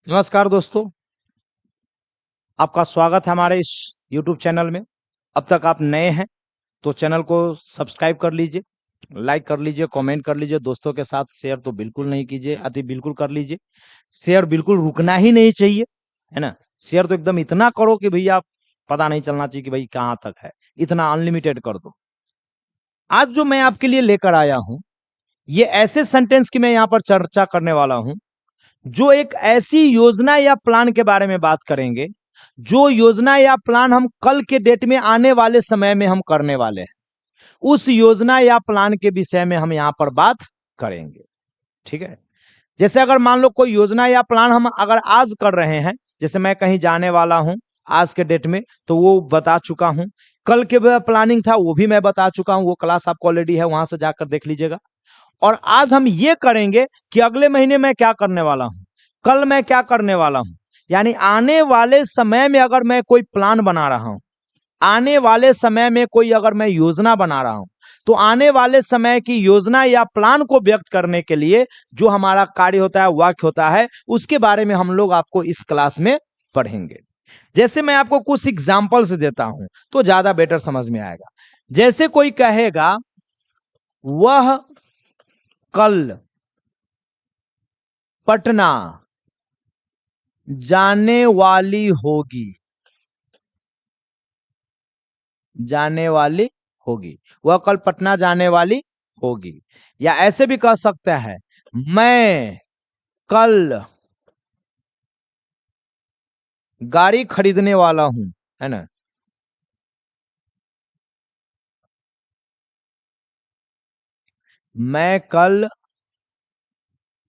नमस्कार दोस्तों, आपका स्वागत है हमारे इस YouTube चैनल में। अब तक आप नए हैं तो चैनल को सब्सक्राइब कर लीजिए, लाइक कर लीजिए, कमेंट कर लीजिए। दोस्तों के साथ शेयर तो बिल्कुल नहीं कीजिए, अति बिल्कुल कर लीजिए। शेयर बिल्कुल रुकना ही नहीं चाहिए, है ना। शेयर तो एकदम इतना करो कि भैया पता नहीं चलना चाहिए कि भाई कहाँ तक है, इतना अनलिमिटेड कर दो। आज जो मैं आपके लिए लेकर आया हूँ, ये ऐसे सेंटेंस की मैं यहाँ पर चर्चा करने वाला हूँ जो एक ऐसी योजना या प्लान के बारे में बात करेंगे, जो योजना या प्लान हम कल के डेट में आने वाले समय में हम करने वाले हैं। उस योजना या प्लान के विषय में हम यहाँ पर बात करेंगे। ठीक है। जैसे अगर मान लो कोई योजना या प्लान हम अगर आज कर रहे हैं, जैसे मैं कहीं जाने वाला हूं आज के डेट में, तो वो बता चुका हूं। कल के प्लानिंग था वो भी मैं बता चुका हूं, वो क्लास आपको ऑलरेडी है, वहां से जाकर देख लीजिएगा। और आज हम ये करेंगे कि अगले महीने मैं क्या करने वाला हूं, कल मैं क्या करने वाला हूं। यानी आने वाले समय में अगर मैं कोई प्लान बना रहा हूं, आने वाले समय में कोई अगर मैं योजना बना रहा हूं, तो आने वाले समय की योजना या प्लान को व्यक्त करने के लिए जो हमारा कार्य होता है, वाक्य होता है, उसके बारे में हम लोग आपको इस क्लास में पढ़ेंगे। जैसे मैं आपको कुछ एग्जाम्पल्स देता हूं तो ज्यादा बेटर समझ में आएगा। जैसे कोई कहेगा वह कल पटना जाने वाली होगी, जाने वाली होगी, वह कल पटना जाने वाली होगी। या ऐसे भी कह सकता है मैं कल गाड़ी खरीदने वाला हूं, है ना। मैं कल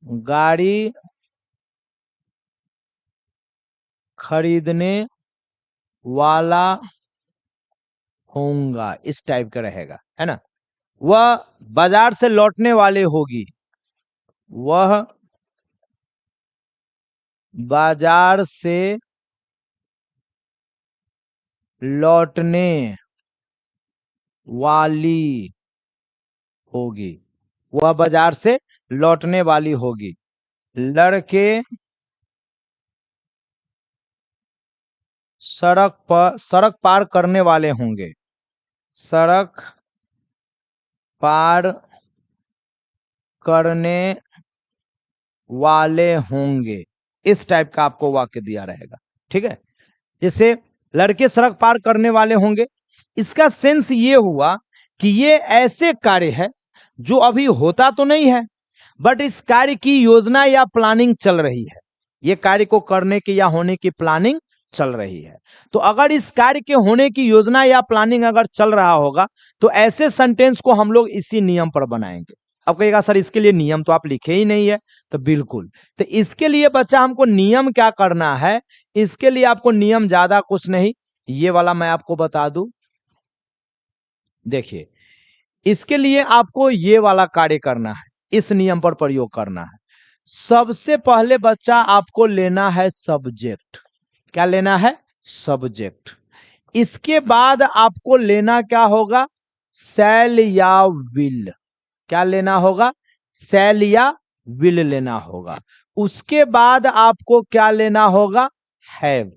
गाड़ी खरीदने वाला होऊंगा, इस टाइप का रहेगा, है ना। वह बाजार से लौटने वाले होगी, वह बाजार से लौटने वाली होगी, वह बाजार से लौटने वाली होगी। लड़के सड़क पार करने वाले होंगे, सड़क पार करने वाले होंगे। इस टाइप का आपको वाक्य दिया रहेगा। ठीक है। जैसे लड़के सड़क पार करने वाले होंगे, इसका सेंस ये हुआ कि ये ऐसे कार्य है जो अभी होता तो नहीं है, बट इस कार्य की योजना या प्लानिंग चल रही है। ये कार्य को करने की या होने की प्लानिंग चल रही है। तो अगर इस कार्य के होने की योजना या प्लानिंग अगर चल रहा होगा, तो ऐसे सेंटेंस को हम लोग इसी नियम पर बनाएंगे। अब कहेगा सर इसके लिए नियम तो आप लिखे ही नहीं है, तो बिल्कुल, तो इसके लिए बच्चा हमको नियम क्या करना है, इसके लिए आपको नियम ज्यादा कुछ नहीं, ये वाला मैं आपको बता दूं। देखिए, इसके लिए आपको ये वाला कार्य करना है, इस नियम पर प्रयोग करना है। सबसे पहले बच्चा आपको लेना है सब्जेक्ट। क्या लेना है? सब्जेक्ट। इसके बाद आपको लेना क्या होगा? शैल या विल। क्या लेना होगा? शैल या विल लेना होगा। उसके बाद आपको क्या लेना होगा? हैव।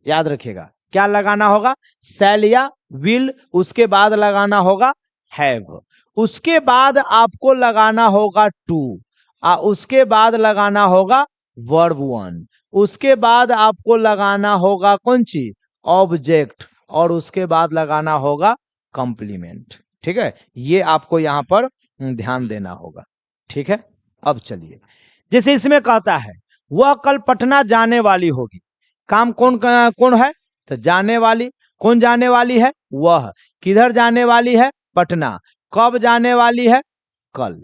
याद रखिएगा, क्या लगाना होगा? शैल या विल। उसके बाद लगाना होगा हैव। उसके बाद आपको लगाना होगा टू। उसके बाद लगाना होगा वर्ब वन। उसके बाद आपको लगाना होगा कौन सी? ऑब्जेक्ट। और उसके बाद लगाना होगा कंप्लीमेंट। ठीक है, ये आपको यहां पर ध्यान देना होगा। ठीक है। अब चलिए, जैसे इसमें कहता है वह कल पटना जाने वाली होगी। काम कौन कौन है? तो जाने वाली। कौन जाने वाली है? वह। किधर जाने वाली है? पटना। कब जाने वाली है? कल।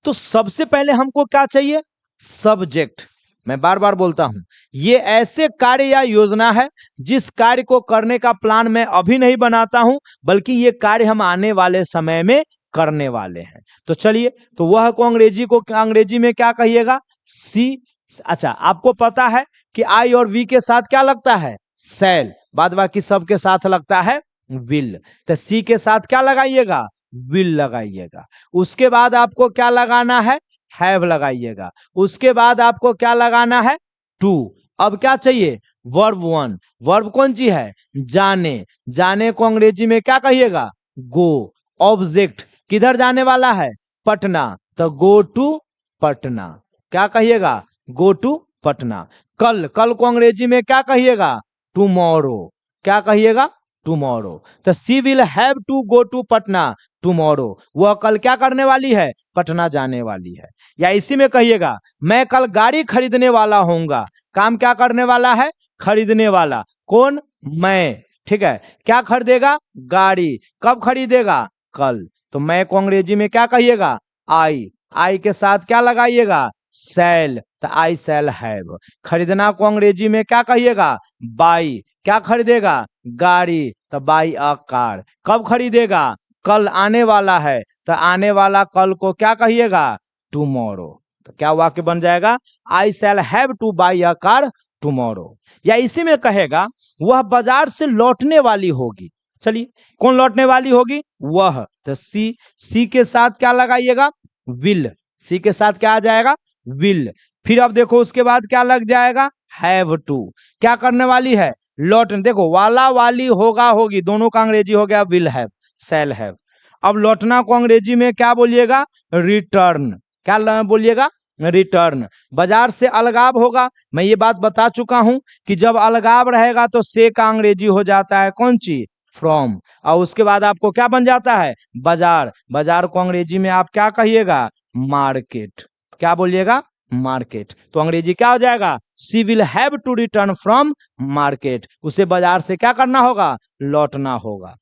तो सबसे पहले हमको क्या चाहिए? सब्जेक्ट। मैं बार बार बोलता हूं, ये ऐसे कार्य या योजना है जिस कार्य को करने का प्लान मैं अभी नहीं बनाता हूं, बल्कि ये कार्य हम आने वाले समय में करने वाले हैं। तो चलिए, तो वह को अंग्रेजी में क्या कहिएगा? सी। अच्छा, आपको पता है कि आई और वी के साथ क्या लगता है? शैल। बाद बाकी सब के साथ लगता है विल। तो सी के साथ क्या लगाइएगा? विल लगाइएगा। उसके बाद आपको क्या लगाना है? हैव लगाइएगा। उसके बाद आपको क्या लगाना है? टू। अब क्या चाहिए, वर्ब वन। वर्ब कौन सी है, जाने। जाने को अंग्रेजी में क्या कहिएगा, गो। ऑब्जेक्ट किधर जाने वाला है, पटना, तो गो टू पटना। क्या कहिएगा, गो टू पटना। कल, कल को अंग्रेजी में क्या कहिएगा, टुमारो। क्या कहिएगा, टुमारो। तो she will have to go to Patna tomorrow. वह कल क्या करने वाली है, पटना जाने वाली है। या इसी में कहिएगा, मैं कल गाड़ी खरीदने वाला होऊंगा। काम क्या करने वाला है, खरीदने वाला। कौन, मैं। ठीक है, क्या खरीदेगा, गाड़ी। कब खरीदेगा, कल। तो मैं को अंग्रेजी में क्या कहिएगा, आई। आई के साथ क्या लगाइएगा, सेल, तो आई सेल हैव। खरीदना को अंग्रेजी में क्या कहिएगा, बाई। क्या खरीदेगा, गाड़ी, तो बाई अ कार। कब खरीदेगा, कल आने वाला है, तो आने वाला कल को क्या कहिएगा, टुमारो। तो क्या वाक्य बन जाएगा, I shall have to buy a car tomorrow. या इसी में कहेगा, वह बाजार से लौटने वाली होगी। चलिए, कौन लौटने वाली होगी, वह। तो सी, सी के साथ क्या लगाइएगा, विल। सी के साथ क्या आ जाएगा, विल। फिर अब देखो उसके बाद क्या लग जाएगा, हैव टू। क्या करने वाली है, लौट। देखो वाला वाली होगा होगी दोनों का अंग्रेजी हो गया विल हैव, शैल हैव। अब लौटना को अंग्रेजी में क्या बोलिएगा, रिटर्न। क्या बोलिएगा, रिटर्न। बाजार से अलगाव होगा, मैं ये बात बता चुका हूं कि जब अलगाव रहेगा तो से का अंग्रेजी हो जाता है कौन सी, फ्रॉम। और उसके बाद आपको क्या बन जाता है, बाजार। बाजार को अंग्रेजी में आप क्या कहिएगा, मार्केट। क्या बोलिएगा, मार्केट। तो अंग्रेजी क्या हो जाएगा, she will have to return from market. उसे बाजार से क्या करना होगा, लौटना होगा।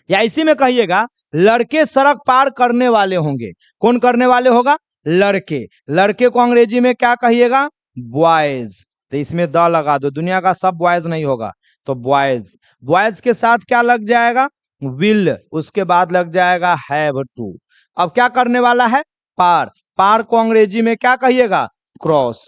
या इसी में कहिएगा, लड़के सड़क पार करने वाले होंगे। कौन करने वाले होगा, लड़के। लड़के को अंग्रेजी में क्या कहिएगा, बॉयज। तो इसमें द लगा दो, दुनिया का सब बॉयज नहीं होगा, तो बॉयज। बॉयज के साथ क्या लग जाएगा, विल। उसके बाद लग जाएगा हैव टू। अब क्या करने वाला है, पार। पार को अंग्रेजी में क्या कहिएगा, क्रॉस।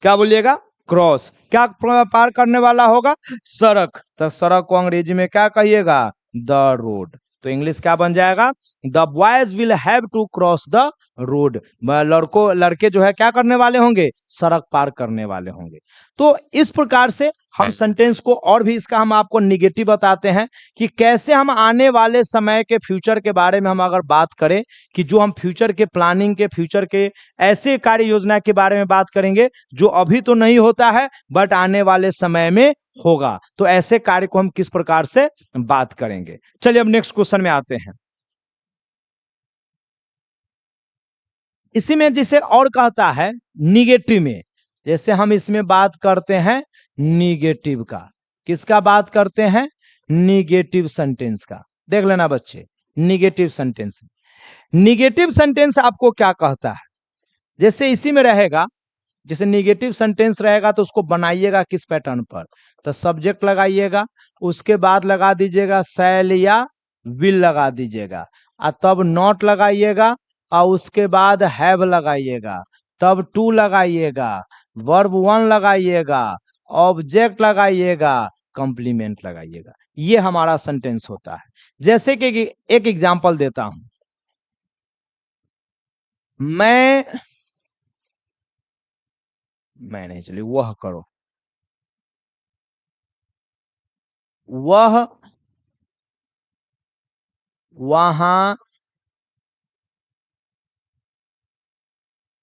क्या बोलिएगा, क्रॉस। क्या पार करने वाला होगा, सड़क। तो सड़क को अंग्रेजी में क्या कहिएगा, द रोड। तो इंग्लिश क्या बन जाएगा, the boys will have to cross the road. लड़के जो है क्या करने वाले होंगे, सड़क पार करने वाले होंगे। तो इस प्रकार से हम सेंटेंस को, और भी इसका हम आपको निगेटिव बताते हैं कि कैसे हम आने वाले समय के फ्यूचर के बारे में हम अगर बात करें, कि जो हम फ्यूचर के प्लानिंग के, फ्यूचर के ऐसे कार्य योजना के बारे में बात करेंगे जो अभी तो नहीं होता है बट आने वाले समय में होगा। तो ऐसे कार्य को हम किस प्रकार से बात करेंगे। चलिए अब नेक्स्ट क्वेश्चन में आते हैं। इसी में जिसे और कहता है निगेटिव में, जैसे हम इसमें बात करते हैं निगेटिव का। किसका बात करते हैं, निगेटिव सेंटेंस का। देख लेना बच्चे, निगेटिव सेंटेंस। निगेटिव सेंटेंस आपको क्या कहता है, जैसे इसी में रहेगा, जैसे निगेटिव सेंटेंस रहेगा तो उसको बनाइएगा किस पैटर्न पर, तो सब्जेक्ट लगाइएगा, उसके बाद लगा दीजिएगा शैल या विल लगा दीजिएगा, और तब नॉट लगाइएगा, और उसके बाद हैव लगाइएगा, तब टू लगाइएगा, वर्ब वन लगाइएगा, ऑब्जेक्ट लगाइएगा, कंप्लीमेंट लगाइएगा। ये हमारा सेंटेंस होता है। जैसे कि एक एग्जांपल देता हूं, मैं नहीं, चलिए वह करो, वह वहां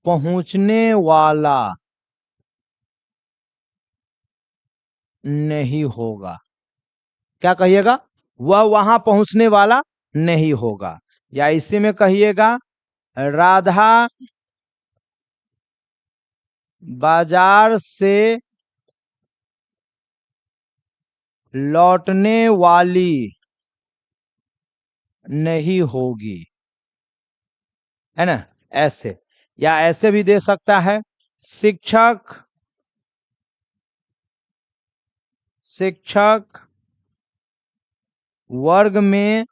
पहुंचने वाला नहीं होगा। क्या कहिएगा, वह वहां पहुंचने वाला नहीं होगा। या इसी में कहिएगा, राधा बाजार से लौटने वाली नहीं होगी, है ना, ऐसे। या ऐसे भी दे सकता है, शिक्षक शिक्षक वर्ग में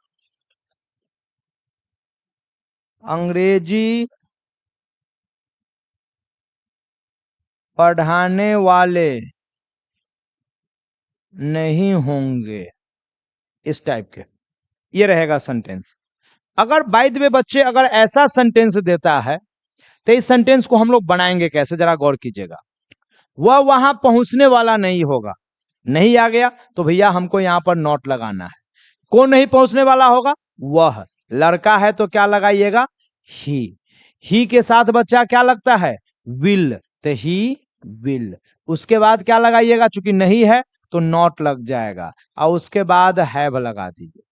अंग्रेजी पढ़ाने वाले नहीं होंगे, इस टाइप के। ये रहेगा सेंटेंस। अगर बाय द वे बच्चे, अगर ऐसा सेंटेंस देता है तो इस सेंटेंस को हम लोग बनाएंगे कैसे, जरा गौर कीजिएगा। वह वहां पहुंचने वाला नहीं होगा। नहीं आ गया तो भैया हमको यहां पर नॉट लगाना है। कौन नहीं पहुंचने वाला होगा? वह। लड़का है तो क्या लगाइएगा? ही के साथ बच्चा क्या लगता है? विल, तो ही विल। उसके बाद क्या लगाइएगा? चूंकि नहीं है तो नॉट लग जाएगा, और उसके बाद हैव लगा दीजिए।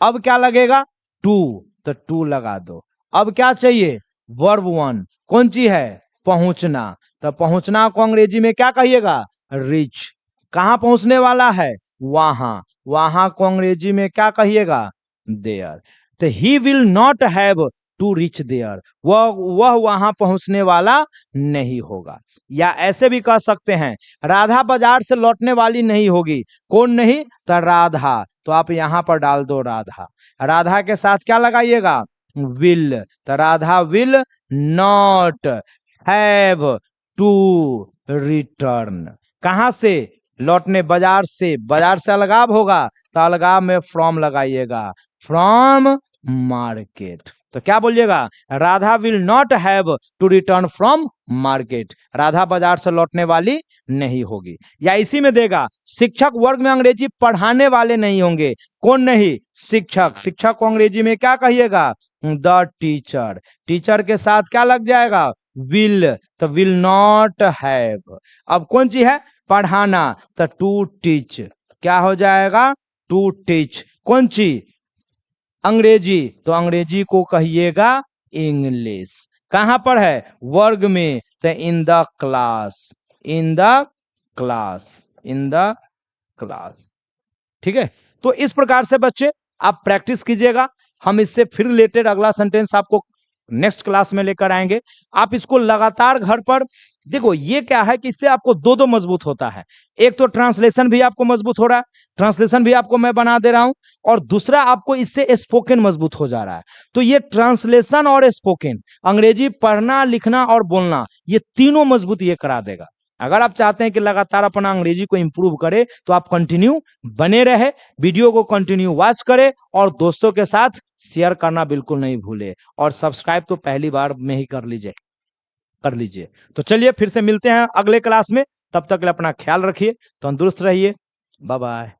अब क्या लगेगा? टू, तो टू लगा दो। अब क्या चाहिए? Verb one. कौन चीज है? पहुंचना। तो पहुंचना को अंग्रेजी में क्या कहिएगा? रिच। कहां पहुंचने वाला है? वहां। वहां को अंग्रेजी में क्या कहिएगा? देयर। तो he will not have to reach there, वह वहां पहुंचने वाला नहीं होगा। या ऐसे भी कह सकते हैं, राधा बाजार से लौटने वाली नहीं होगी। कौन नहीं? तो राधा। तो आप यहां पर डाल दो राधा। राधा के साथ क्या लगाइएगा? विल। तो Radha will not have to return. कहां से? लौटने, बाजार से। बाजार से अलगाव होगा तो अलगाव में फ्रॉम लगाइएगा, फ्रॉम मार्केट। तो क्या बोलिएगा? Radha will not have to return from market. Radha बाजार से लौटने वाली नहीं होगी। या इसी में देगा, शिक्षक वर्ग में अंग्रेजी पढ़ाने वाले नहीं होंगे। कौन नहीं? शिक्षक। शिक्षक को अंग्रेजी में क्या कहिएगा? The teacher. टीचर के साथ क्या लग जाएगा? विल। तो विल नॉट हैव। अब कौन सी है? पढ़ाना। तो टू टीच। क्या हो जाएगा? To teach. कौन सी? अंग्रेजी। तो अंग्रेजी को कहिएगा इंग्लिश। कहां पर है? वर्ग में। तो in the class. In the class. In the class. ठीक है। तो इस प्रकार से बच्चे आप प्रैक्टिस कीजिएगा। हम इससे फिर रिलेटेड अगला सेंटेंस आपको नेक्स्ट क्लास में लेकर आएंगे। आप इसको लगातार घर पर देखो। ये क्या है कि इससे आपको दो दो मजबूत होता है। एक तो ट्रांसलेशन भी आपको मजबूत हो रहा है, ट्रांसलेशन भी आपको मैं बना दे रहा हूं, और दूसरा आपको इससे स्पोकन मजबूत हो जा रहा है। तो ये ट्रांसलेशन और स्पोकन, अंग्रेजी पढ़ना, लिखना और बोलना, ये तीनों मजबूत ये करा देगा। अगर आप चाहते हैं कि लगातार अपना अंग्रेजी को इंप्रूव करें तो आप कंटिन्यू बने रहे, वीडियो को कंटिन्यू वॉच करें, और दोस्तों के साथ शेयर करना बिल्कुल नहीं भूले, और सब्सक्राइब तो पहली बार में ही कर लीजिए। तो चलिए फिर से मिलते हैं अगले क्लास में। तब तक के लिए अपना ख्याल रखिए, तंदुरुस्त रहिए। Bye bye.